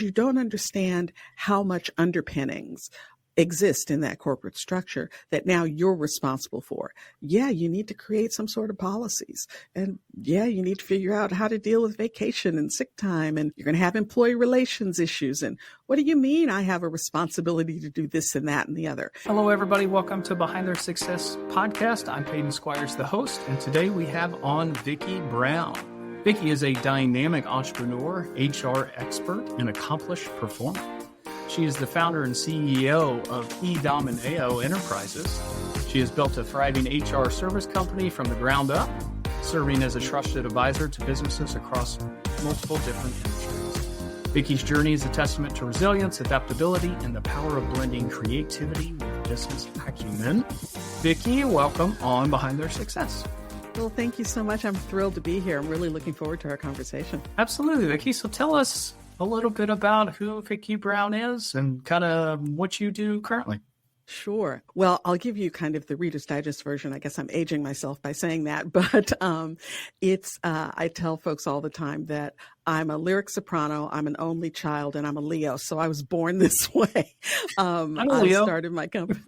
You don't understand how much underpinnings exist in that corporate structure that now you're responsible for. Yeah, you need to create some sort of policies. And yeah, you need to figure out how to deal with vacation and sick time. And you're going to have employee relations issues. And what do you mean I have a responsibility to do this and that and the other? Hello, everybody. Welcome to Behind Their Success podcast. I'm Peyton Squires, the host. And today we have on Vicky Brown. Vicky is a dynamic entrepreneur, HR expert, and accomplished performer. She is the founder and CEO of eDomineo Enterprises. She has built a thriving HR service company from the ground up, serving as a trusted advisor to businesses across multiple different industries. Vicky's journey is a testament to resilience, adaptability, and the power of blending creativity with business acumen. Vicky, welcome on Behind Their Success. Well, thank you so much. I'm thrilled to be here. I'm really looking forward to our conversation. Absolutely, Vicky. So tell us a little bit about who Vicky Brown is and kind of what you do currently. Sure. Well, I'll give you kind of the Reader's Digest version. I guess I'm aging myself by saying that, but I tell folks all the time that I'm a lyric soprano, I'm an only child, and I'm a Leo. So I was born this way. I'm a Leo. I started my company.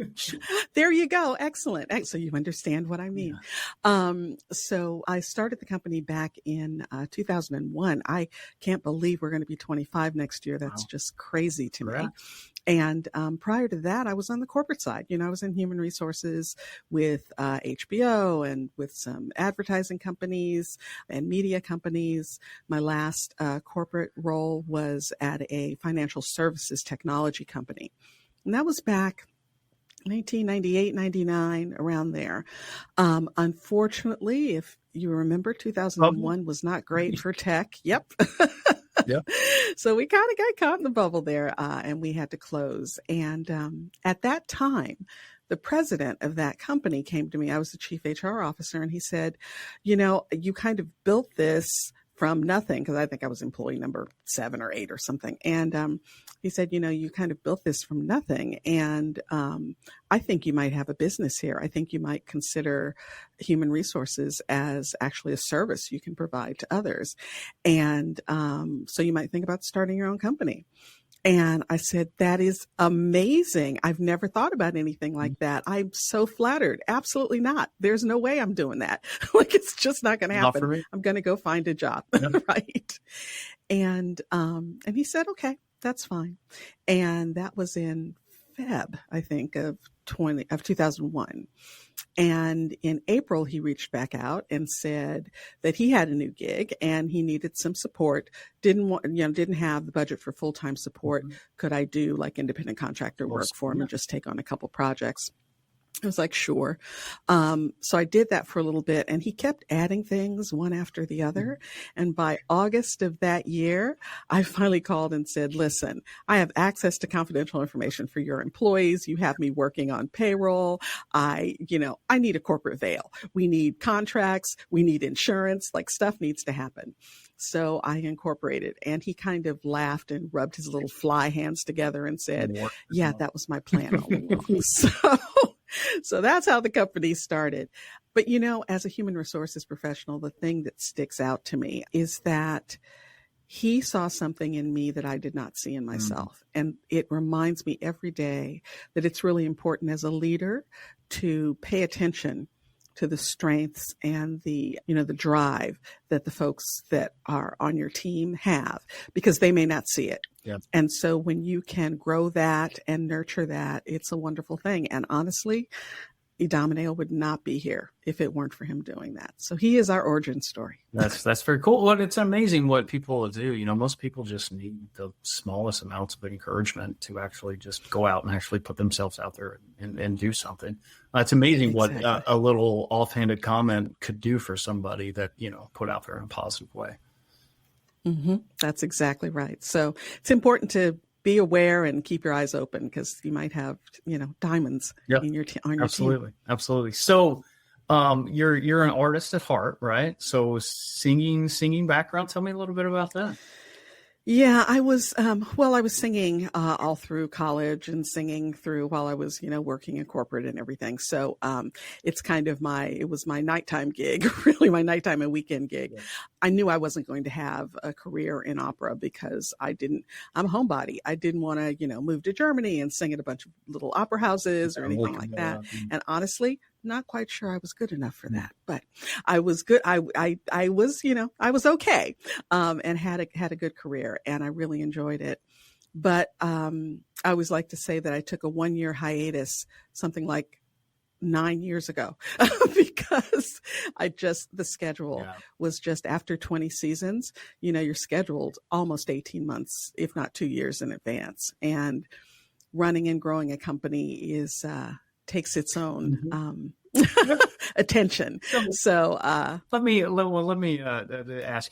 There you go. Excellent. So you understand what I mean. Yeah. So I started the company back in 2001. I can't believe we're going to be 25 next year. That's just crazy to me. And prior to that, I was on the corporate side. I was in human resources with HBO and with some advertising companies and media companies. My last corporate role was at a financial services technology company. And that was back 1998, 99, around there. Unfortunately, if you remember, 2001 was not great for tech. Yep. Yeah. So we kind of got caught in the bubble there, and we had to close. And at that time, the president of that company came to me. I was the chief HR officer, and he said, you kind of built this from nothing, because I think I was employee number 7 or 8 or something. And he said, you kind of built this from nothing. And I think you might have a business here. I think you might consider human resources as actually a service you can provide to others. And so you might think about starting your own company. And I said, that is amazing. I've never thought about anything like that. I'm so flattered. Absolutely not. There's no way I'm doing that. It's just not going to happen. I'm going to go find a job. Yep. Right. And he said, okay, that's fine. And that was in Feb, I think, of 2001. And in April, he reached back out and said that he had a new gig and he needed some support. Didn't have the budget for full-time support. Mm-hmm. Could I do like independent contractor work for him and just take on a couple projects? I was like, sure. So I did that for a little bit, and he kept adding things one after the other. And by August of that year, I finally called and said, listen, I have access to confidential information for your employees. You have me working on payroll. I need a corporate veil. We need contracts. We need insurance. Like, stuff needs to happen. So I incorporated, and he kind of laughed and rubbed his little fly hands together and said, yeah, that was my plan all along. So that's how the company started. But, as a human resources professional, the thing that sticks out to me is that he saw something in me that I did not see in myself. And it reminds me every day that it's really important as a leader to pay attention to the strengths and the drive that the folks that are on your team have, because they may not see it. Yeah. And so when you can grow that and nurture that, it's a wonderful thing. And honestly, eDomineo would not be here if it weren't for him doing that. So he is our origin story. That's very cool. Well, it's amazing what people do. Most people just need the smallest amounts of encouragement to actually just go out and actually put themselves out there and do something. It's amazing exactly what a little offhanded comment could do for somebody that, put out there in a positive way. Mm-hmm. That's exactly right. So it's important to be aware and keep your eyes open, because you might have, diamonds in on your team. Absolutely. So you're an artist at heart, right? So singing background. Tell me a little bit about that. Yeah, I was, I was singing all through college and singing through while I was, working in corporate and everything. So it's kind of it was my nighttime gig, really my nighttime and weekend gig. Yeah. I knew I wasn't going to have a career in opera because I'm a homebody. I didn't want to, move to Germany and sing at a bunch of little opera houses or anything like that. And honestly, not quite sure I was good enough for that, but I was good. I was, I was okay, and had a good career, and I really enjoyed it. But I always like to say that I took a 1-year hiatus, something like 9 years ago, because the schedule was just after 20 seasons, you're scheduled almost 18 months, if not 2 years in advance. And running and growing a company takes its own attention. So let me ask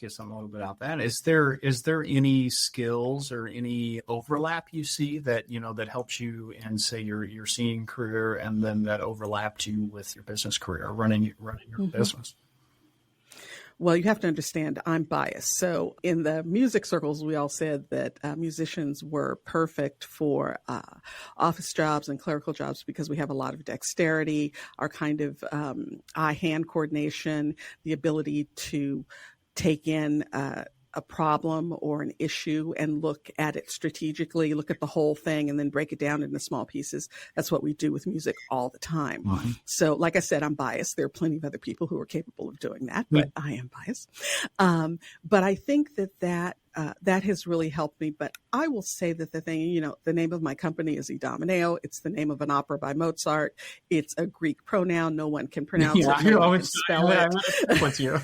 you something a little bit about that. Is there any skills or any overlap you see that that helps you in, say, your singing career, and then that overlapped you with your business career, running your business? Well, you have to understand, I'm biased. So in the music circles, we all said that musicians were perfect for office jobs and clerical jobs because we have a lot of dexterity, our kind of eye-hand coordination, the ability to take in a problem or an issue and look at it strategically, look at the whole thing and then break it down into small pieces. That's what we do with music all the time. Mm-hmm. So like I said, I'm biased. There are plenty of other people who are capable of doing that, but I am biased. But I think that has really helped me. But I will say that the thing, the name of my company is Idomeneo. It's the name of an opera by Mozart. It's a Greek pronoun. No one can pronounce it. No one can spell it. What's you?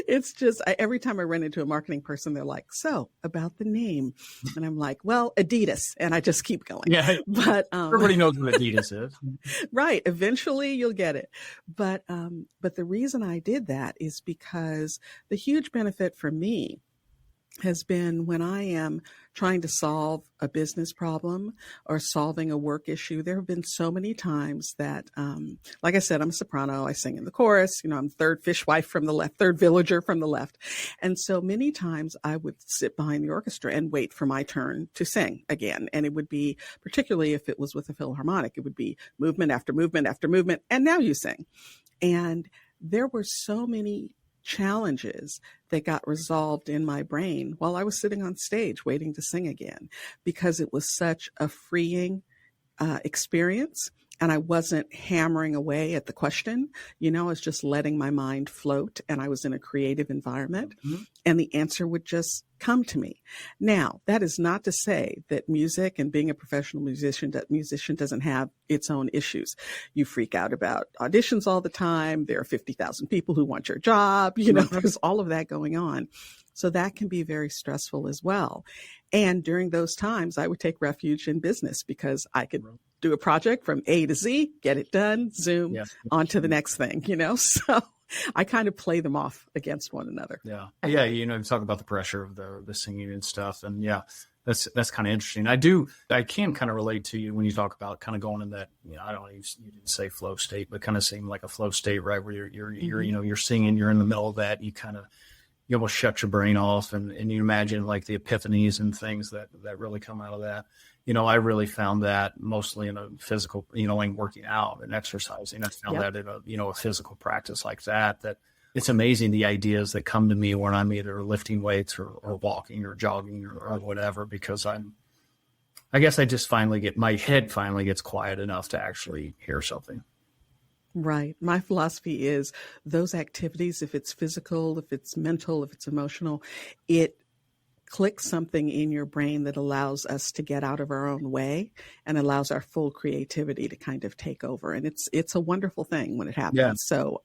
It's just, every time I run into a marketing person, they're like, so about the name. And I'm like, well, Adidas. And I just keep going. Yeah. But everybody knows what Adidas is. Right. Eventually you'll get it. But the reason I did that is because the huge benefit for me has been when I am trying to solve a business problem or solving a work issue. There have been so many times that, like I said, I'm a soprano. I sing in the chorus. I'm third fishwife from the left, third villager from the left. And so many times I would sit behind the orchestra and wait for my turn to sing again. And it would be, particularly if it was with a philharmonic, it would be movement after movement after movement. And now you sing. And there were so many challenges that got resolved in my brain while I was sitting on stage waiting to sing again, because it was such a experience. And I wasn't hammering away at the question, I was just letting my mind float, and I was in a creative environment, and the answer would just come to me. Now, that is not to say that music and being a professional musician doesn't have its own issues. You freak out about auditions all the time. There are 50,000 people who want your job. There's all of that going on. So that can be very stressful as well. And during those times, I would take refuge in business because I could do a project from A to Z, get it done, zoom, on to the next thing, So I kind of play them off against one another. Yeah. Yeah. You talk about the pressure of the singing and stuff. And that's kind of interesting. I can kind of relate to you when you talk about kind of going in that, I don't even, you didn't say flow state, but kind of seem like a flow state, right? Where you're you're singing, you're in the middle of that. You almost shut your brain off, and you imagine like the epiphanies and things that really come out of that. I really found that mostly in a physical, like working out and exercising. I found that in a physical practice like that it's amazing the ideas that come to me when I'm either lifting weights or walking or jogging or whatever, because I guess I just my head finally gets quiet enough to actually hear something. Right. My philosophy is those activities, if it's physical, if it's mental, if it's emotional, it clicks something in your brain that allows us to get out of our own way and allows our full creativity to kind of take over. And it's a wonderful thing when it happens. Yeah. So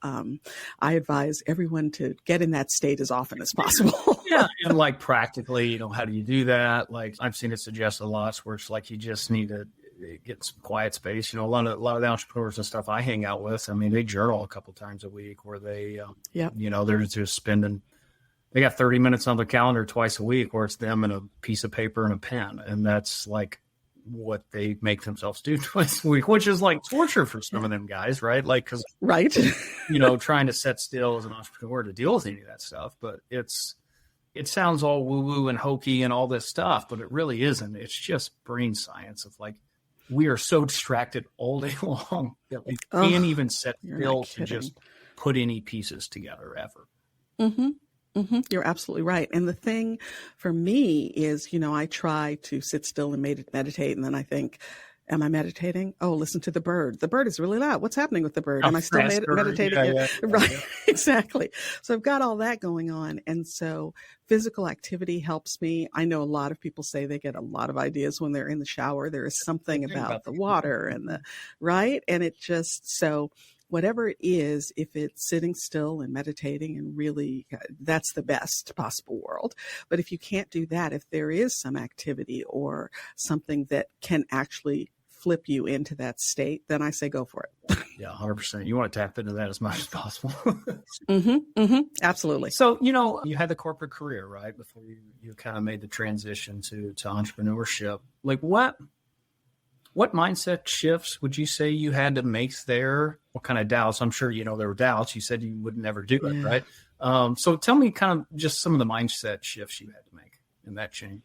I advise everyone to get in that state as often as possible. Yeah. And like practically, how do you do that? Like I've seen it suggested a lot where it's like you just need to get some quiet space. A lot of the entrepreneurs and stuff I hang out with, they journal a couple times a week where they, they're just spending, they got 30 minutes on the calendar twice a week where it's them and a piece of paper and a pen. And that's like what they make themselves do twice a week, which is like torture for some of them guys, right? Like, cause right. Trying to set still as an entrepreneur to deal with any of that stuff, but it's it sounds all woo-woo and hokey and all this stuff, but it really isn't. It's just brain science of like, we are so distracted all day long that we can't even sit still to just put any pieces together ever. Mm-hmm. Mm-hmm. You're absolutely right. And the thing for me is, I try to sit still and meditate. And then I think, am I meditating? Oh, listen to the bird. The bird is really loud. What's happening with the bird? Am I still meditating? Right. Exactly. So I've got all that going on. And so physical activity helps me. I know a lot of people say they get a lot of ideas when they're in the shower. There is something about the water and right. And it just, so whatever it is, if it's sitting still and meditating and really, that's the best possible world. But if you can't do that, if there is some activity or something that can actually flip you into that state, then I say go for it. Yeah, 100%. You want to tap into that as much as possible. Absolutely. So, you had the corporate career, right? Before you kind of made the transition to entrepreneurship. Like what mindset shifts would you say you had to make there? What kind of doubts? I'm sure, there were doubts. You said you would never do it, right? So tell me kind of just some of the mindset shifts you had to make in that change.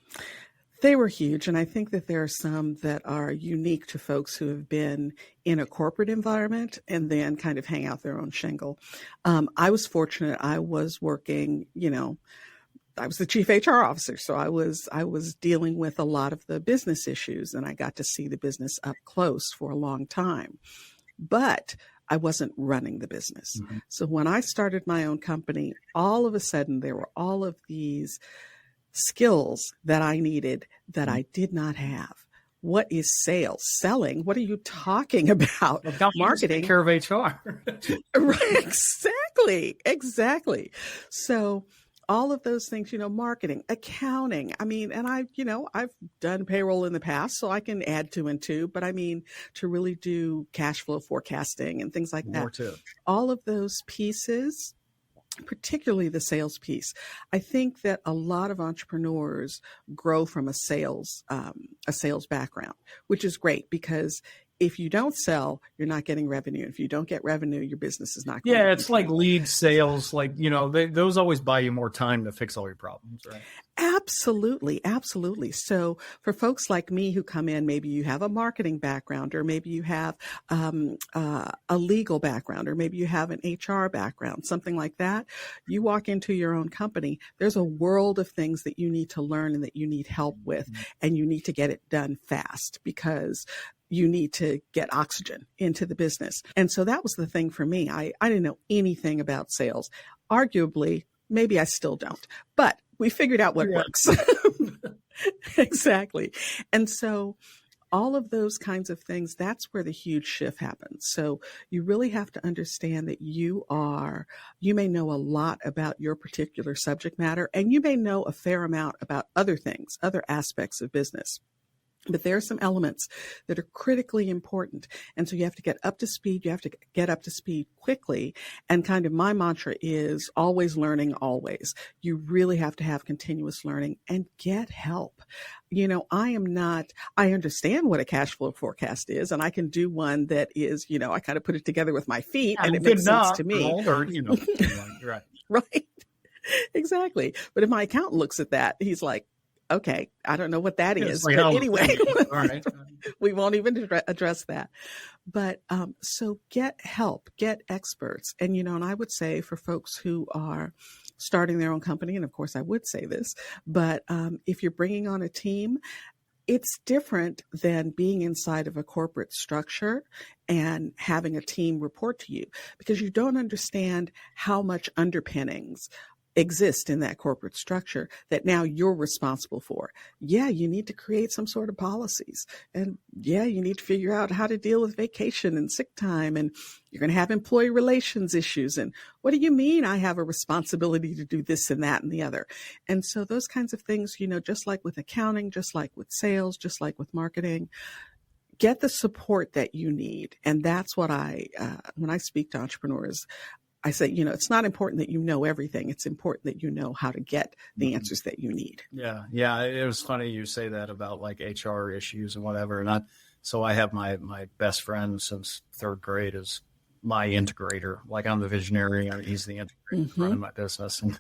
They were huge. And I think that there are some that are unique to folks who have been in a corporate environment and then kind of hang out their own shingle. I was fortunate. I was working, I was the chief HR officer. So I was dealing with a lot of the business issues, and I got to see the business up close for a long time. But I wasn't running the business. Mm-hmm. So when I started my own company, all of a sudden there were all of these skills that I needed that I did not have. What is sales? Selling? What are you talking about? Marketing. Take care of HR. Right, exactly. So all of those things, marketing, accounting. I mean, and I've done payroll in the past, so I can add 2 and 2, but I mean, to really do cash flow forecasting and things like that. All of those pieces, particularly the sales piece. I think that a lot of entrepreneurs grow from a sales background, which is great because if you don't sell, you're not getting revenue. If you don't get revenue, your business is not going to it's like lead sales. Like, those always buy you more time to fix all your problems, right? Absolutely. Absolutely. So for folks like me who come in, maybe you have a marketing background, or maybe you have a legal background, or maybe you have an HR background, something like that. You walk into your own company, there's a world of things that you need to learn and that you need help with, and you need to get it done fast because you need to get oxygen into the business. And so that was the thing for me. I didn't know anything about sales. Arguably, maybe I still don't, but we figured out what works. Exactly. And so all of those kinds of things, that's where the huge shift happens. So you really have to understand that you may know a lot about your particular subject matter, and you may know a fair amount about other things, other aspects of business. But there are some elements that are critically important. And so you have to get up to speed. You have to get up to speed quickly. And kind of my mantra is always learning, always. You really have to have continuous learning and get help. I understand what a cash flow forecast is, and I can do one that is, I kind of put it together with my feet and it makes sense to me. Right. Right. Exactly. But if my accountant looks at that, he's like, okay, I don't know what that is. But anyway, all right. We won't even address that. But so get help, get experts. And, and I would say for folks who are starting their own company, and of course I would say this, but if you're bringing on a team, it's different than being inside of a corporate structure and having a team report to you, because you don't understand how much underpinnings exist in that corporate structure that now you're responsible for. Yeah, you need to create some sort of policies. And yeah, you need to figure out how to deal with vacation and sick time. And you're going to have employee relations issues. And what do you mean I have a responsibility to do this and that and the other? And so those kinds of things, just like with accounting, just like with sales, just like with marketing, get the support that you need. And that's what when I speak to entrepreneurs, I say, it's not important that you know everything. It's important that you know how to get the answers that you need. Yeah. Yeah. It was funny you say that about like HR issues and whatever. And so I have my best friend since third grade is my integrator. Like I'm the visionary. He's the integrator running my business. And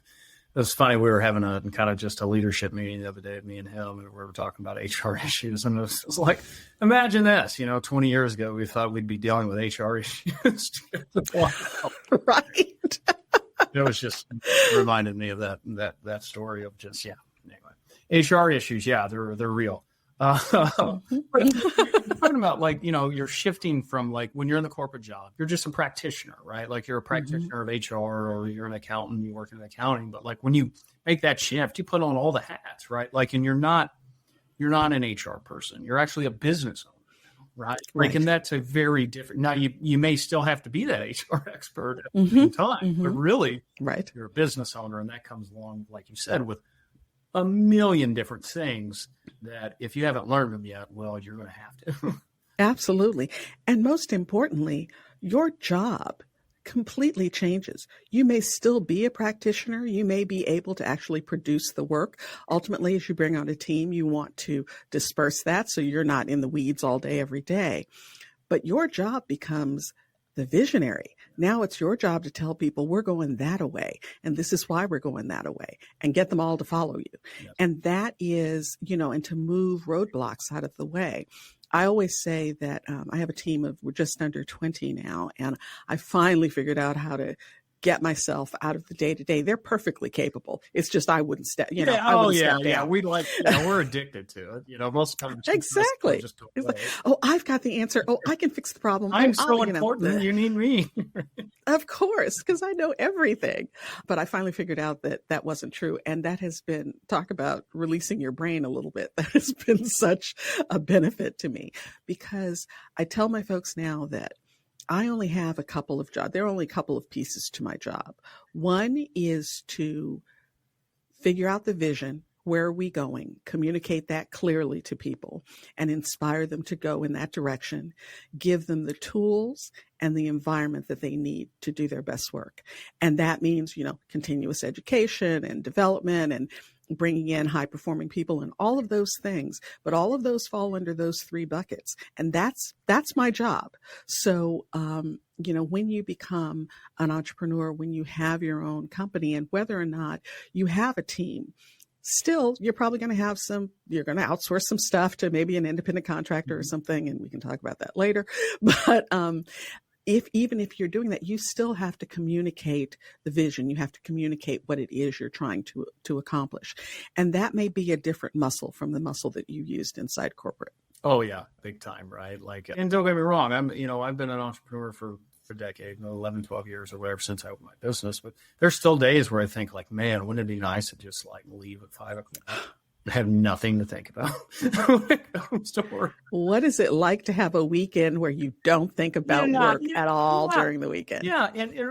was funny. We were having a kind of just a leadership meeting the other day, me and him, and we were talking about HR issues. And it was like, imagine this, 20 years ago, we thought we'd be dealing with HR issues. Right. It was just reminded me of that story of just, anyway, HR issues. Yeah, they're real. Talking about you're shifting from when you're in the corporate job, you're just a practitioner, right? Like you're a practitioner of HR, or you're an accountant, you work in accounting. But when you make that shift, you put on all the hats, right? And you're not an HR person. You're actually a business owner. Right. And that's a very different. Now you may still have to be that HR expert at the same time, but really, you're a business owner, and that comes along, like you said, with a million different things that if you haven't learned them yet, well, you're going to have to. Absolutely. And most importantly, your job completely changes. You may still be a practitioner. You may be able to actually produce the work. Ultimately, as you bring on a team, you want to disperse that so you're not in the weeds all day, every day. But your job becomes the visionary. Now it's your job to tell people we're going that way, and this is why we're going that way, and get them all to follow you. Yep. And that is, and to move roadblocks out of the way. I always say that I have a team of, we're just under 20 now, and I finally figured out how to get myself out of the day-to-day. They're perfectly capable. It's just I wouldn't step, I wouldn't step down. We're addicted to it. Most of the time. Exactly. Just go away. I've got the answer. I can fix the problem. I'm so important. You need me. Of course, because I know everything. But I finally figured out that wasn't true. And that has been, talk about releasing your brain a little bit. That has been such a benefit to me, because I tell my folks now that I only have a couple of jobs. There are only a couple of pieces to my job. One is to figure out the vision. Where are we going? Communicate that clearly to people and inspire them to go in that direction. Give them the tools and the environment that they need to do their best work. And that means, continuous education and development and bringing in high-performing people and all of those things. But all of those fall under those three buckets. And that's my job. So, when you become an entrepreneur, when you have your own company, and whether or not you have a team, still, you're probably going to you're going to outsource some stuff to maybe an independent contractor or something, and we can talk about that later. But even if you're doing that, you still have to communicate the vision. You have to communicate what it is you're trying to accomplish. And that may be a different muscle from the muscle that you used inside corporate. Oh, yeah, big time, right? And don't get me wrong, I've been an entrepreneur for a decade, 11, 12 years or whatever since I opened my business. But there's still days where I think man, wouldn't it be nice to just leave at 5 o'clock? I have nothing to think about when it comes to work. What is it like to have a weekend where you don't think about work at all during the weekend? Yeah.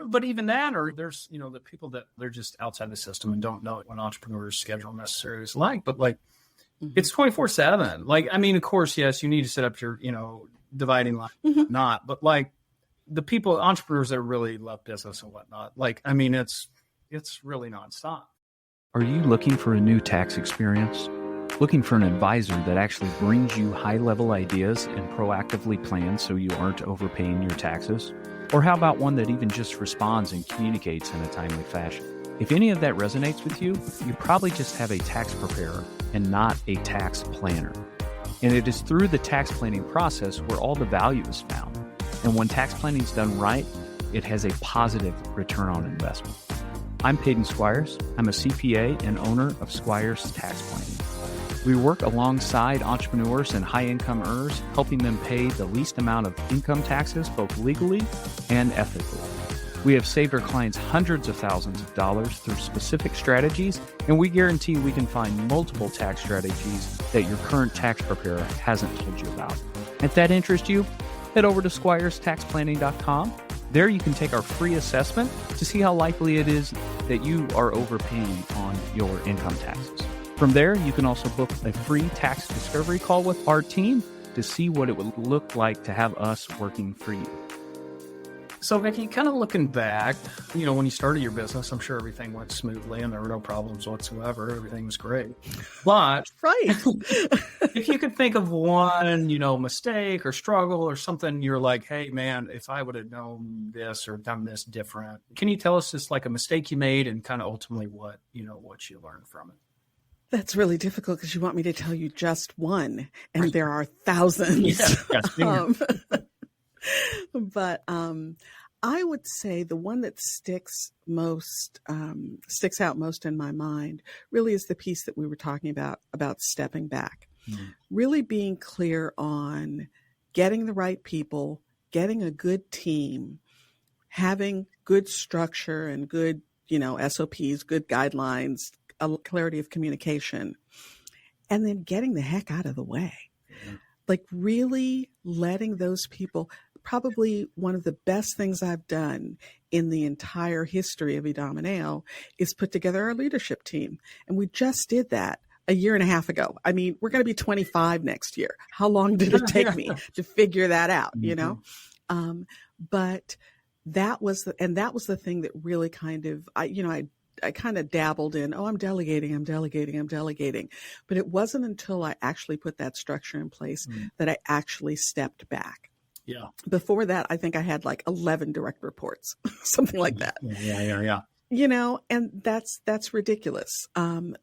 But even that, or there's, the people that they're just outside the system and don't know what an entrepreneur's schedule necessarily is like, but it's 24/7. Of course, yes, you need to set up your, dividing line, not, but the people, entrepreneurs that really love business and whatnot, it's really nonstop. Are you looking for a new tax experience? Looking for an advisor that actually brings you high-level ideas and proactively plans so you aren't overpaying your taxes? Or how about one that even just responds and communicates in a timely fashion? If any of that resonates with you, you probably just have a tax preparer and not a tax planner. And it is through the tax planning process where all the value is found. And when tax planning is done right, it has a positive return on investment. I'm Peyton Squires. I'm a CPA and owner of Squires Tax Planning. We work alongside entrepreneurs and high-income earners, helping them pay the least amount of income taxes, both legally and ethically. We have saved our clients hundreds of thousands of dollars through specific strategies, and we guarantee we can find multiple tax strategies that your current tax preparer hasn't told you about. If that interests you, head over to squirestaxplanning.com. There you can take our free assessment to see how likely it is that you are overpaying on your income taxes. From there, you can also book a free tax discovery call with our team to see what it would look like to have us working for you. So, Vicky, kind of looking back, when you started your business, I'm sure everything went smoothly and there were no problems whatsoever. Everything was great. But right. If you could think of one, mistake or struggle or something, you're like, hey, man, if I would have known this or done this different, can you tell us just like a mistake you made and kind of ultimately what you learned from it? That's really difficult because you want me to tell you just one, and there are thousands. But I would say the one that sticks out most in my mind really is the piece that we were talking about stepping back, really being clear on getting the right people, getting a good team, having good structure and good, SOPs, good guidelines, a clarity of communication, and then getting the heck out of the way. Like really letting those people. Probably one of the best things I've done in the entire history of Edomineo is put together our leadership team. And we just did that a year and a half ago. I mean, we're going to be 25 next year. How long did it take me to figure that out, But that was the thing that really kind of, I kind of dabbled in, I'm delegating. But it wasn't until I actually put that structure in place that I actually stepped back. Yeah. Before that, I think I had like 11 direct reports, something like that. Yeah. And that's ridiculous.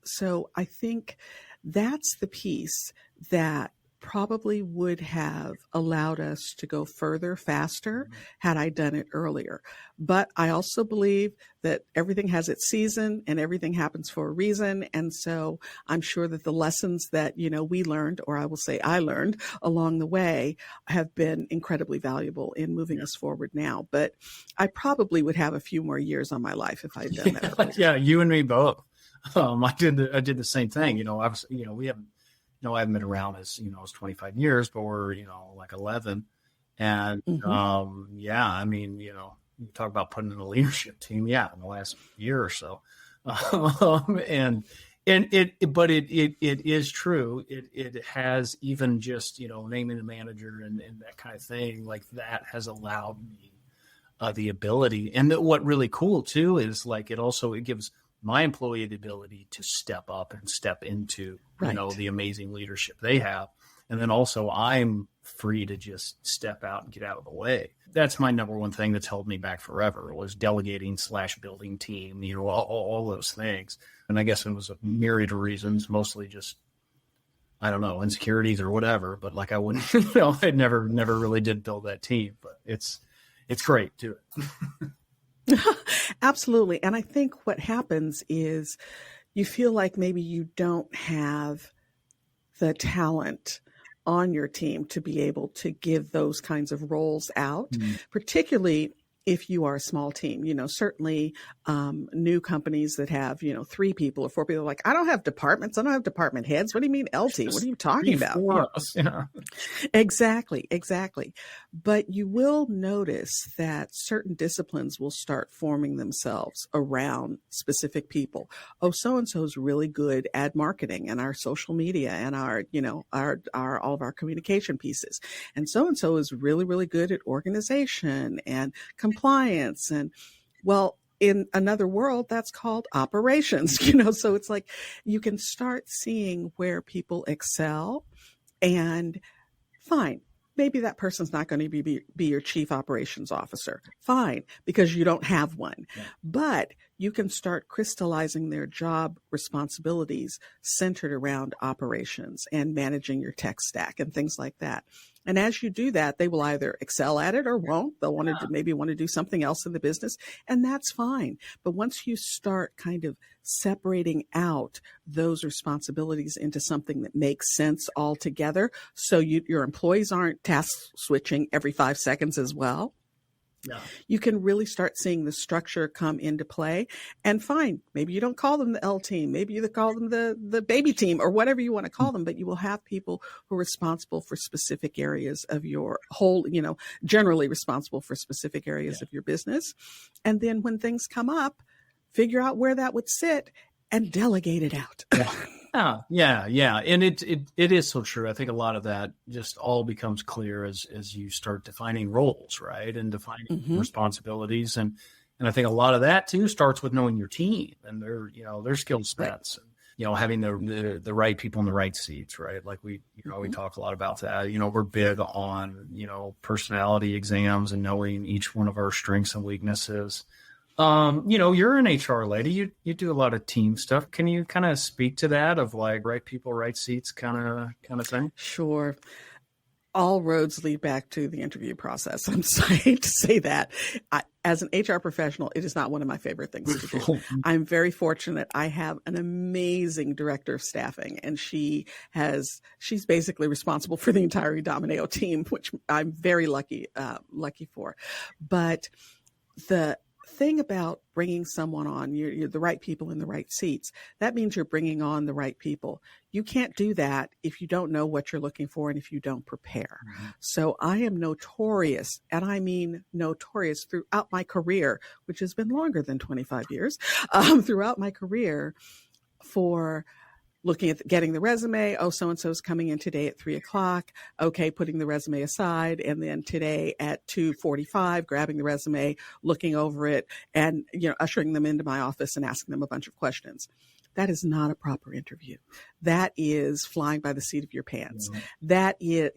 So I think that's the piece that probably would have allowed us to go further, faster, had I done it earlier. But I also believe that everything has its season and everything happens for a reason. And so I'm sure that the lessons that, we learned, or I will say I learned along the way, have been incredibly valuable in moving us forward now. But I probably would have a few more years on my life if I'd done that earlier. Yeah, you and me both. I did the same thing. Obviously, we haven't. I haven't been around as, as 25 years, but we're, like 11. And, you talk about putting in a leadership team. Yeah. In the last year or so. But it is true. It has even just, naming the manager and that kind of thing, like that has allowed me the ability. And what really cool too, is like, it gives my employee the ability to step up and step into, the amazing leadership they have. And then also I'm free to just step out and get out of the way. That's my number one thing that's held me back forever, was delegating / building team, all those things. And I guess it was a myriad of reasons, mostly just, I don't know, insecurities or whatever, but like I wouldn't, I never really did build that team, but it's great too. Absolutely. And I think what happens is you feel like maybe you don't have the talent on your team to be able to give those kinds of roles out, particularly if you are a small team. Certainly new companies that have, 3 people or 4 people, like, I don't have departments. I don't have department heads. What do you mean LT? What are you talking about? Exactly. But you will notice that certain disciplines will start forming themselves around specific people. So-and-so is really good at marketing and our social media and our all of our communication pieces. And so-and-so is really, really good at organization and compliance. And well, in another world, that's called operations, so it's like you can start seeing where people excel. And fine, maybe that person's not going to be your chief operations officer. Fine, because you don't have one. Yeah. But you can start crystallizing their job responsibilities centered around operations and managing your tech stack and things like that. And as you do that, they will either excel at it or won't. They'll want to do something else in the business, and that's fine. But once you start kind of separating out those responsibilities into something that makes sense altogether, so your employees aren't task switching every 5 seconds as well, you can really start seeing the structure come into play. And fine, maybe you don't call them the L team, maybe you call them the baby team or whatever you want to call them, but you will have people who are responsible for specific areas of your whole, generally responsible for specific areas of your business. And then when things come up, figure out where that would sit and delegate it out. Yeah. And it is so true. I think a lot of that just all becomes clear as you start defining roles, right? And defining responsibilities. And I think a lot of that too starts with knowing your team and their skill sets. Right. Having the right people in the right seats, right? Like we talk a lot about that. We're big on, personality exams and knowing each one of our strengths and weaknesses. You're an HR lady. You do a lot of team stuff. Can you kind of speak to that of like right people, right seats kind of thing? Sure. All roads lead back to the interview process. I'm sorry to say that. As an HR professional, it is not one of my favorite things to do. I'm very fortunate. I have an amazing director of staffing, and she's basically responsible for the entire Domineo team, which I'm very lucky for. But the thing about bringing someone on, you're the right people in the right seats. That means you're bringing on the right people. You can't do that if you don't know what you're looking for and if you don't prepare. Mm-hmm. So I am notorious, and I mean notorious throughout my career, which has been longer than 25 years, throughout my career for looking at getting the resume. Oh, so-and-so is coming in today at 3:00. Okay, putting the resume aside. And then today at 2:45, grabbing the resume, looking over it, and ushering them into my office and asking them a bunch of questions. That is not a proper interview. That is flying by the seat of your pants. Mm-hmm. That is,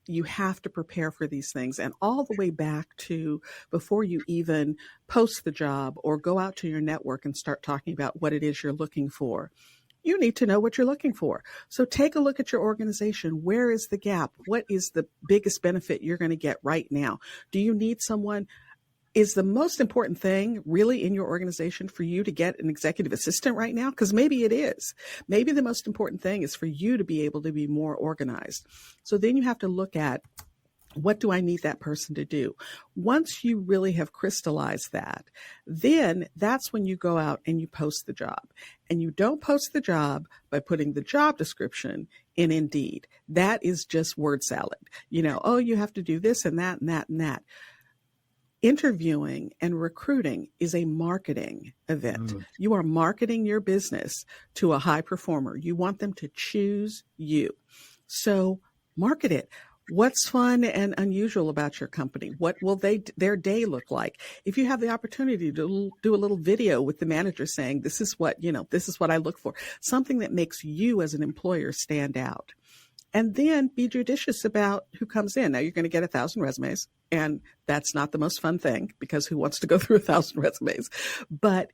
you have to prepare for these things. And all the way back to before you even post the job or go out to your network and start talking about what it is you're looking for. You need to know what you're looking for. So take a look at your organization. Where is the gap? What is the biggest benefit you're going to get right now? Do you need someone? Is the most important thing really in your organization for you to get an executive assistant right now? Because maybe it is. Maybe the most important thing is for you to be able to be more organized. So then you have to look at, what do I need that person to do? Once you really have crystallized that, then that's when you go out and you post the job. And you don't post the job by putting the job description in Indeed. That is just word salad. You have to do this and that and that and that. Interviewing and recruiting is a marketing event. You are marketing your business to a high performer. You want them to choose you. So market it. What's fun and unusual about your company? What will their day look like? If you have the opportunity to do a little video with the manager saying, this is what I look for, something that makes you as an employer stand out. And then be judicious about who comes in. Now you're going to get 1,000 resumes, and that's not the most fun thing because who wants to go through 1,000 resumes? But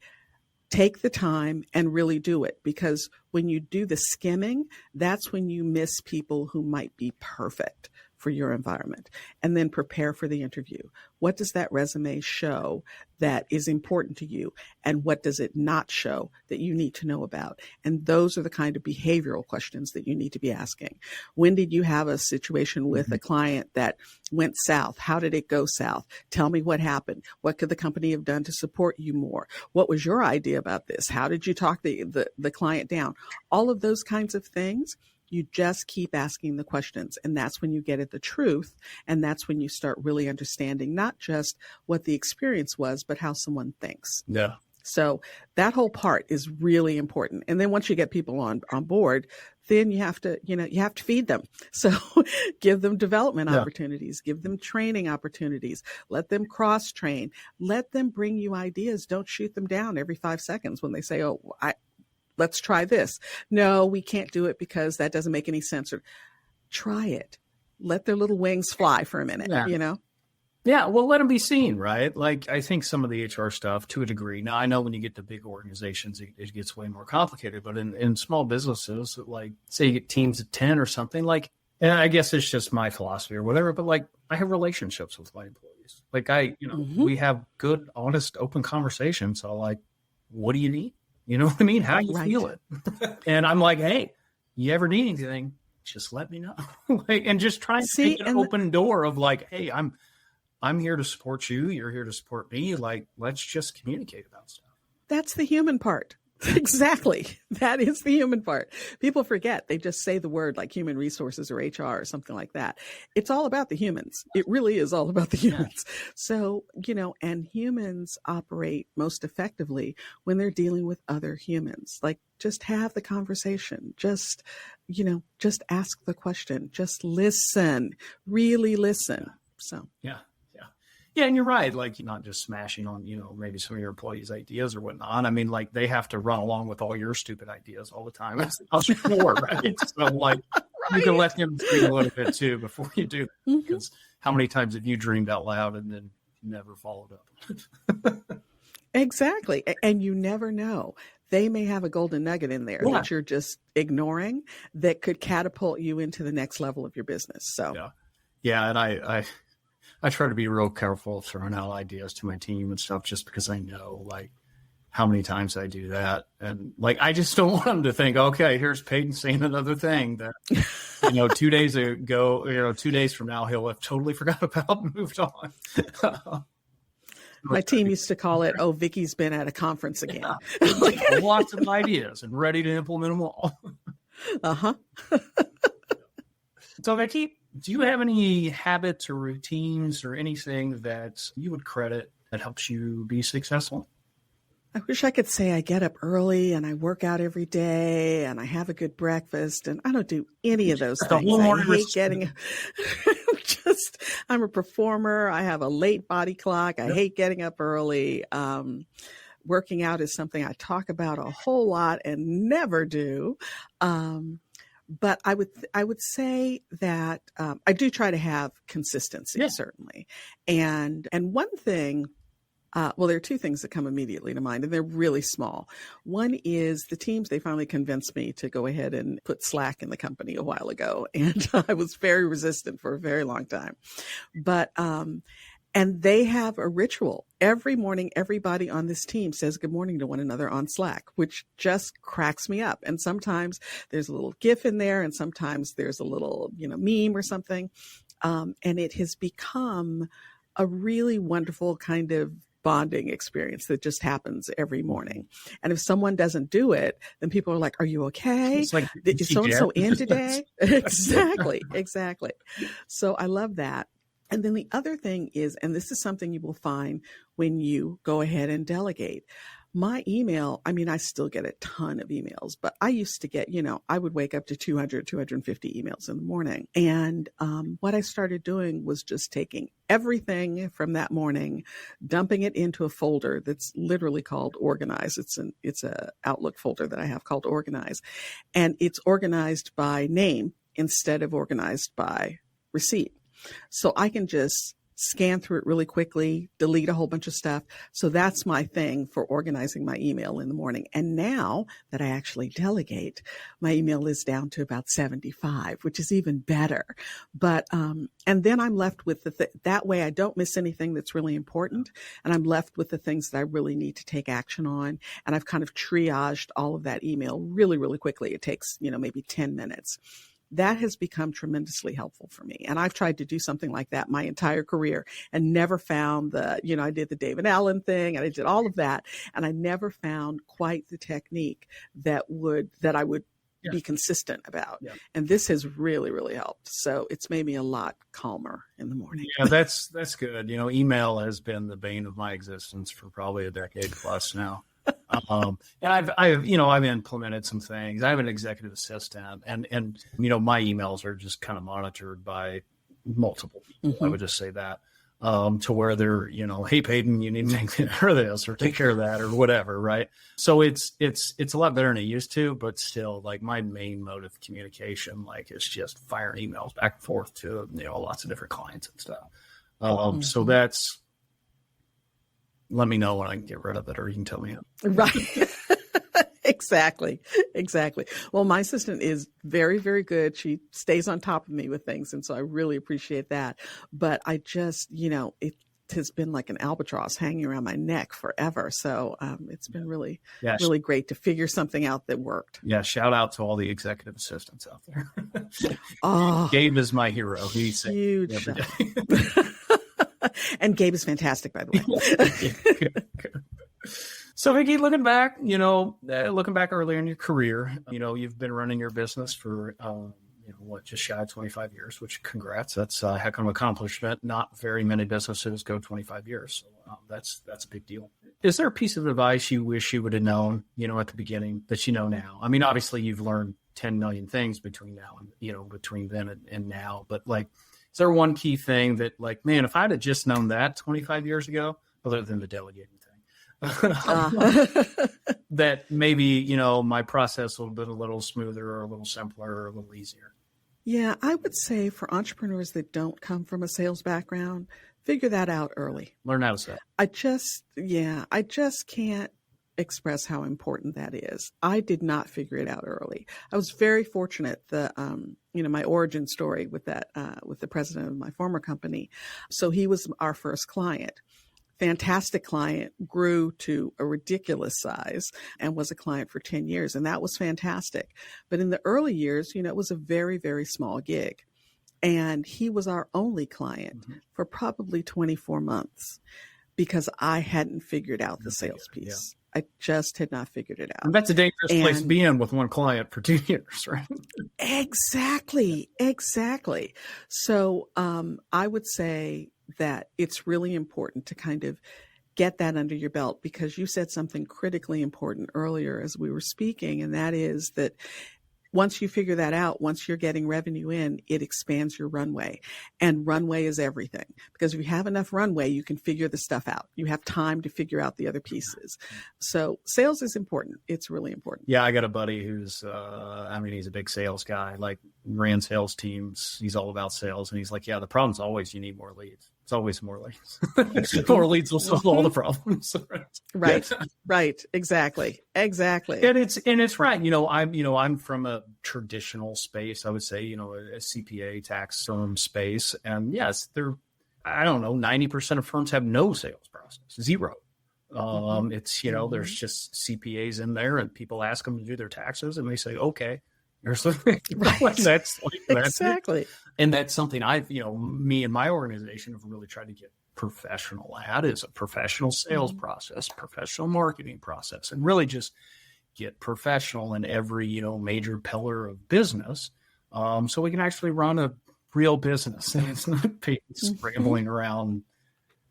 take the time and really do it, because when you do the skimming, that's when you miss people who might be perfect for your environment. And then prepare for the interview. What does that resume show that is important to you? And what does it not show that you need to know about? And those are the kind of behavioral questions that you need to be asking. When did you have a situation with a client that went south? How did it go south? Tell me what happened. What could the company have done to support you more? What was your idea about this? How did you talk the client down? All of those kinds of things. You just keep asking the questions, and that's when you get at the truth, and that's when you start really understanding not just what the experience was, but how someone thinks. Yeah. So that whole part is really important. And then once you get people on board, then you have to feed them. So give them development opportunities, give them training opportunities, let them cross train, let them bring you ideas. Don't shoot them down every 5 seconds when they say, let's try this. No, we can't do it because that doesn't make any sense. Or try it. Let their little wings fly for a minute, Yeah, well, let them be seen, right? Like, I think some of the HR stuff, to a degree. Now, I know when you get to big organizations, it gets way more complicated. But in small businesses, like, say you get teams of 10 or something, like, and I guess it's just my philosophy or whatever, but, like, I have relationships with my employees. Like, we have good, honest, open conversations. So, like, what do you need? You know what I mean? How you feel it? And I'm like, hey, you ever need anything, just let me know. And just try and take an open door of like, hey, I'm here to support you. You're here to support me. Like, let's just communicate about stuff. That's the human part. Exactly. That is the human part. People forget. They just say the word like human resources or HR or something like that. It's all about the humans. It really is all about the humans. Yeah. So, and humans operate most effectively when they're dealing with other humans. Like, just have the conversation. Just ask the question. Just listen. Really listen. So, yeah. Yeah, and you're right. Like, you're not just smashing on, maybe some of your employees' ideas or whatnot. I mean, like, they have to run along with all your stupid ideas all the time. As an entrepreneur, right? So, like, right. You can let them speak a little bit too before you do that. Mm-hmm. Because how many times have you dreamed out loud and then never followed up? Exactly. And you never know. They may have a golden nugget in there that you're just ignoring that could catapult you into the next level of your business. So, yeah, and I try to be real careful throwing out ideas to my team and stuff, just because I know like how many times I do that. And like, I just don't want them to think, okay, here's Peyton saying another thing that, 2 days ago, 2 days from now, he'll have totally forgot about and moved on. My team used to call it, Vicky's been at a conference again. Yeah. Lots of ideas and ready to implement them all. Uh-huh. So Vicky, do you have any habits or routines or anything that you would credit that helps you be successful? I wish I could say I get up early and I work out every day and I have a good breakfast, and I don't do any of those things. I hate getting I'm a performer. I have a late body clock. I hate getting up early. Working out is something I talk about a whole lot and never do. But I would say that I do try to have consistency, certainly. And one thing, there are two things that come immediately to mind, and they're really small. One is the teams, they finally convinced me to go ahead and put Slack in the company a while ago. And I was very resistant for a very long time. But and they have a ritual. Every morning, everybody on this team says good morning to one another on Slack, which just cracks me up. And sometimes there's a little GIF in there, and sometimes there's a little, meme or something. And it has become a really wonderful kind of bonding experience that just happens every morning. And if someone doesn't do it, then people are like, are you okay? It's like, is so-and-so in today? Exactly. So I love that. And then the other thing is, and this is something you will find when you go ahead and delegate, my email, I still get a ton of emails, but I used to get, I would wake up to 200, 250 emails in the morning. And what I started doing was just taking everything from that morning, dumping it into a folder that's literally called Organize. It's a Outlook folder that I have called Organize. And it's organized by name instead of organized by receipt. So I can just scan through it really quickly, delete a whole bunch of stuff. So that's my thing for organizing my email in the morning. And now that I actually delegate, my email is down to about 75, which is even better. But, and then I'm left with that way I don't miss anything that's really important. And I'm left with the things that I really need to take action on. And I've kind of triaged all of that email really, really quickly. It takes, maybe 10 minutes. That has become tremendously helpful for me. And I've tried to do something like that my entire career and never found I did the David Allen thing and I did all of that. And I never found quite the technique that I would be consistent about. Yeah. And this has really, really helped. So it's made me a lot calmer in the morning. Yeah, that's good. Email has been the bane of my existence for probably a decade plus now. And I've implemented some things. I have an executive assistant and my emails are just kind of monitored by multiple people. Mm-hmm. I would just say that, to where they're, hey Peyton, you need to take care of this or take care of that or whatever. Right. So it's a lot better than it used to, but still like my main mode of communication, is just firing emails back and forth to, lots of different clients and stuff. Mm-hmm. So that's, let me know when I can get rid of it, or you can tell me. Right. Exactly. Well, my assistant is very, very good. She stays on top of me with things. And so I really appreciate that. But I just, it has been like an albatross hanging around my neck forever. So it's been really, really great to figure something out that worked. Yeah. Shout out to all the executive assistants out there. Gabe is my hero. He's huge. Every day. And Gabe is fantastic, by the way. Good. So Vicky, looking back earlier in your career, you've been running your business for, just shy of 25 years, which congrats. That's a heck of an accomplishment. Not very many businesses go 25 years. So that's a big deal. Is there a piece of advice you wish you would have known, at the beginning that you know now? I mean, obviously you've learned 10 million things between now and, between then and now, but like, is there one key thing that like, man, if I'd have just known that 25 years ago, other than the delegating thing, that maybe, my process would have been a little smoother or a little simpler or a little easier? Yeah, I would say for entrepreneurs that don't come from a sales background, figure that out early. Learn how to sell. I just can't express how important that is. I did not figure it out early. I was very fortunate. My origin story with the president of my former company. So he was our first client. Fantastic client, grew to a ridiculous size and was a client for 10 years. And that was fantastic. But in the early years, it was a very, very small gig. And he was our only client for probably 24 months because I hadn't figured out the sales piece. Yeah. I just had not figured it out. And that's a dangerous place to be in with one client for 2 years, right? Exactly. So I would say that it's really important to kind of get that under your belt, because you said something critically important earlier as we were speaking, and that is that once you figure that out, once you're getting revenue in, it expands your runway. And runway is everything, because if you have enough runway, you can figure the stuff out. You have time to figure out the other pieces. So sales is important. It's really important. Yeah, I got a buddy who's, he's a big sales guy, like ran sales teams. He's all about sales. And he's like, yeah, the problem's always you need more leads. It's always more leads. More leads will solve all the problems. Right. Exactly. And it's right. I'm from a traditional space, I would say, a CPA tax firm space. And yes, 90% of firms have no sales process, zero. There's just CPAs in there and people ask them to do their taxes and they say, okay. Right. That's exactly. And that's something me and my organization have really tried to get professional at, is a professional sales process, professional marketing process, and really just get professional in every, major pillar of business. So we can actually run a real business and it's not scrambling around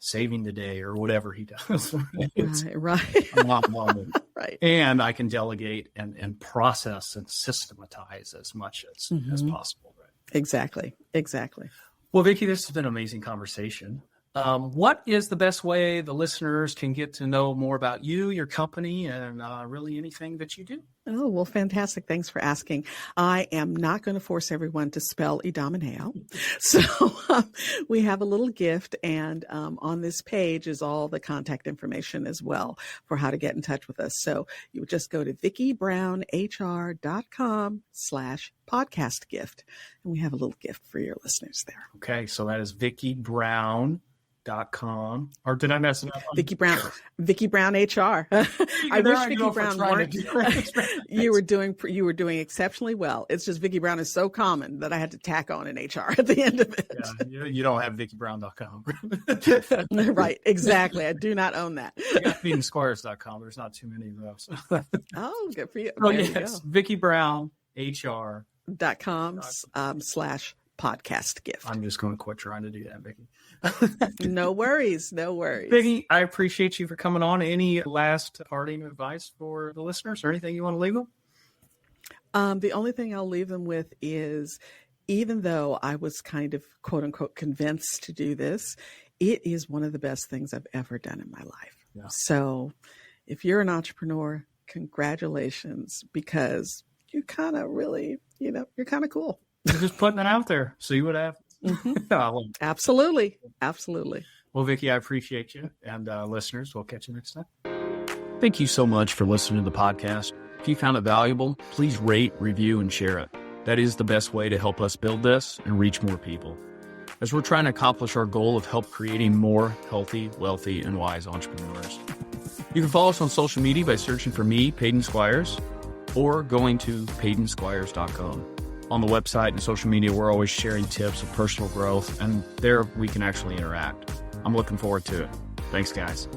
saving the day or whatever he does. Right. Right. And I can delegate and process and systematize as much as possible. Right? Exactly. Well, Vicky, this has been an amazing conversation. What is the best way the listeners can get to know more about you, your company, and really anything that you do? Oh, well, fantastic. Thanks for asking. I am not going to force everyone to spell Idomeneo. So we have a little gift, and on this page is all the contact information as well for how to get in touch with us. So you would just go to VickyBrownHR.com/podcast gift. And we have a little gift for your listeners there. Okay. So that is VickyBrown.com, or did I mess it up? Vicky Brown HR. I wish Vicky Brown weren't. You were doing exceptionally well. It's just Vicky Brown is so common that I had to tack on an HR at the end of it. Yeah, you don't have VickyBrown.com. Right, exactly. I do not own that. I got PeytonSquires.com. There's not too many of those. Oh, good for you. Oh, yes. VickyBrownHR.com/podcast gift. I'm just going to quit trying to do that, Vicky. No worries. Vicky, I appreciate you for coming on. Any last parting advice for the listeners or anything you want to leave them? The only thing I'll leave them with is, even though I was kind of quote unquote convinced to do this, it is one of the best things I've ever done in my life. Yeah. So if you're an entrepreneur, congratulations, because you kind of really, you're kind of cool. You're just putting it out there. See what happens. Absolutely. Well, Vicky, I appreciate you. And listeners, we'll catch you next time. Thank you so much for listening to the podcast. If you found it valuable, please rate, review, and share it. That is the best way to help us build this and reach more people, as we're trying to accomplish our goal of help creating more healthy, wealthy, and wise entrepreneurs. You can follow us on social media by searching for me, Peyton Squires, or going to PeytonSquires.com. On the website and social media, we're always sharing tips of personal growth, and there we can actually interact. I'm looking forward to it. Thanks, guys.